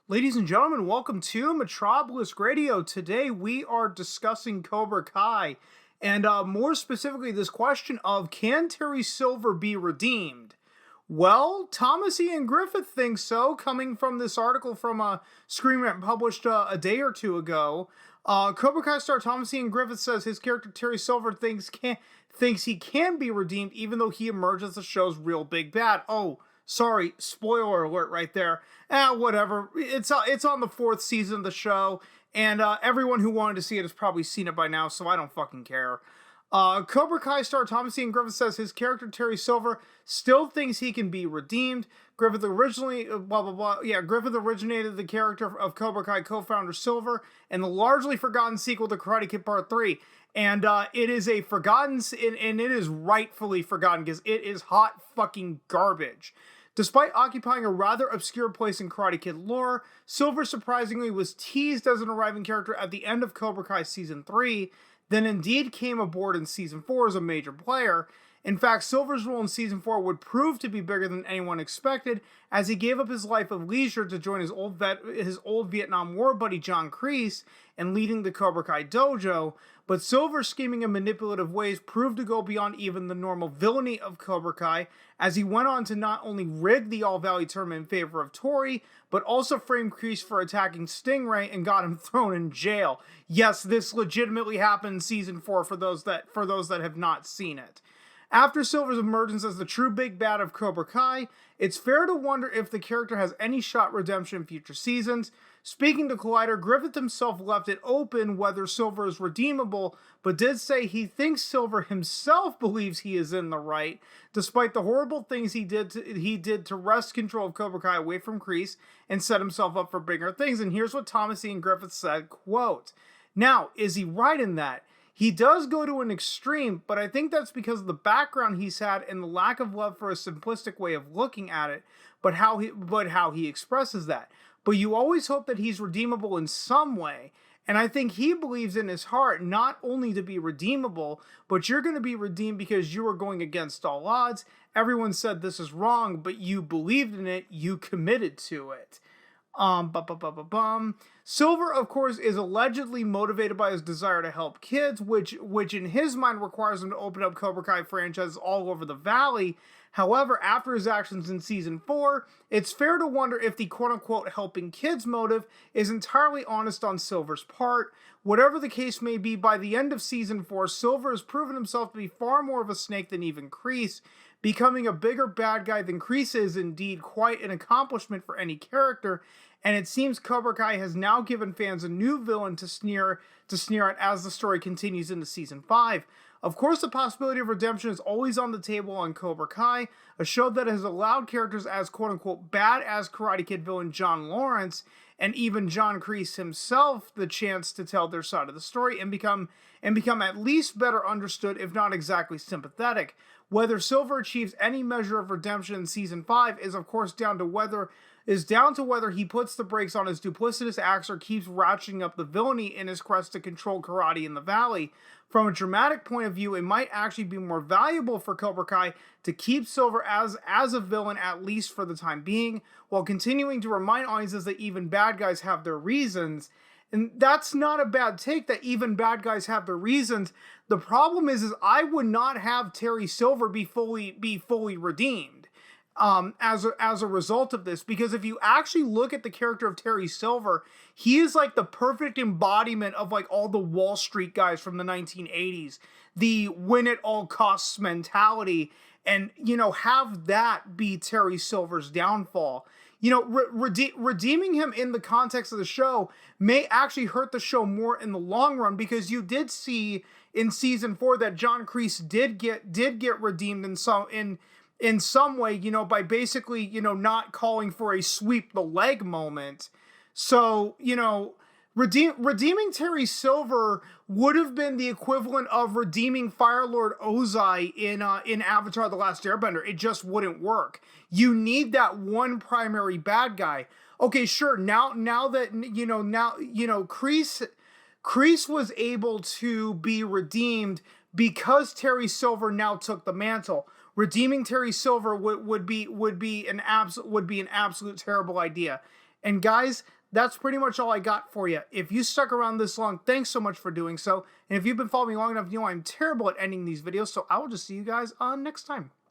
Ladies and gentlemen, welcome to Metropolis Radio. Today we are discussing Cobra Kai, and more specifically, this question of can Terry Silver be redeemed? Well, Thomas Ian Griffith thinks so, coming from this article from Screen Rant published a day or two ago. Cobra Kai star Thomas Ian Griffith says his character Terry Silver thinks he can be redeemed, even though he emerged as the show's real big bad. Oh, sorry, spoiler alert right there. Whatever. It's on the fourth season of the show, and everyone who wanted to see it has probably seen it by now, so I don't fucking care. Cobra Kai star Thomas Ian Griffith says his character Terry Silver still thinks he can be redeemed. Griffith originally, Griffith originated the character of Cobra Kai co-founder Silver in the largely forgotten sequel to Karate Kid Part 3. And it is a forgotten, and it is rightfully forgotten because it is hot fucking garbage. Despite occupying a rather obscure place in Karate Kid lore, Silver surprisingly was teased as an arriving character at the end of Cobra Kai Season 3, then indeed came aboard in Season 4 as a major player. In fact, Silver's role in Season 4 would prove to be bigger than anyone expected, as he gave up his life of leisure to join his old Vietnam War buddy John Kreese in leading the Cobra Kai dojo. But Silver's scheming and manipulative ways proved to go beyond even the normal villainy of Cobra Kai, as he went on to not only rig the All Valley tournament in favor of Tori, but also framed Kreese for attacking Stingray and got him thrown in jail. Yes, this legitimately happened in Season 4 for those that have not seen it. After Silver's emergence as the true big bad of Cobra Kai, it's fair to wonder if the character has any shot at redemption in future seasons. Speaking to Collider, Griffith himself left it open whether Silver is redeemable, but did say he thinks Silver himself believes he is in the right, despite the horrible things he did to wrest control of Cobra Kai away from Kreese and set himself up for bigger things. And here's what Thomas Ian Griffith said, quote, "Now, is he right in that? He does go to an extreme, but I think that's because of the background he's had and the lack of love for a simplistic way of looking at it, but how he expresses that. But you always hope that he's redeemable in some way, and I think he believes in his heart not only to be redeemable, but you're going to be redeemed because you are going against all odds. Everyone said this is wrong, but you believed in it, you committed to it." Silver, of course, is allegedly motivated by his desire to help kids, which in his mind requires him to open up Cobra Kai franchises all over the valley. However, after his actions in Season 4, it's fair to wonder if the quote-unquote helping kids motive is entirely honest on Silver's part. Whatever the case may be, by the end of Season 4, Silver has proven himself to be far more of a snake than even Kreese. Becoming a bigger bad guy than Kreese is indeed quite an accomplishment for any character, and it seems Cobra Kai has now given fans a new villain to sneer at as the story continues into Season 5. Of course, the possibility of redemption is always on the table on Cobra Kai, a show that has allowed characters as quote-unquote bad-ass Karate Kid villain John Lawrence and even John Kreese himself the chance to tell their side of the story and become at least better understood, if not exactly sympathetic. Whether Silver achieves any measure of redemption in Season 5 is of course down to whether he puts the brakes on his duplicitous acts or keeps ratcheting up the villainy in his quest to control karate in the valley. From a dramatic point of view, it might actually be more valuable for Cobra Kai to keep Silver as a villain, at least for the time being, while continuing to remind audiences that even bad guys have their reasons. And that's not a bad take, that even bad guys have their reasons. The problem is I would not have Terry Silver be fully redeemed as a result of this, because if you actually look at the character of Terry Silver, he is like the perfect embodiment of like all the Wall Street guys from the 1980s, the win at all costs mentality, and have that be Terry Silver's downfall. Redeeming him in the context of the show may actually hurt the show more in the long run, because you did see in Season 4 that John Kreese did get redeemed in some way, by basically, not calling for a sweep the leg moment. So, redeeming Terry Silver would have been the equivalent of redeeming Firelord Ozai in Avatar: The Last Airbender. It just wouldn't work. You need that one primary bad guy. Okay, sure. Now that Kreese was able to be redeemed because Terry Silver now took the mantle. Redeeming Terry Silver would be an absolute terrible idea. And guys, that's pretty much all I got for you. If you stuck around this long, thanks so much for doing so. And if you've been following me long enough, you know I'm terrible at ending these videos, so I will just see you guys next time.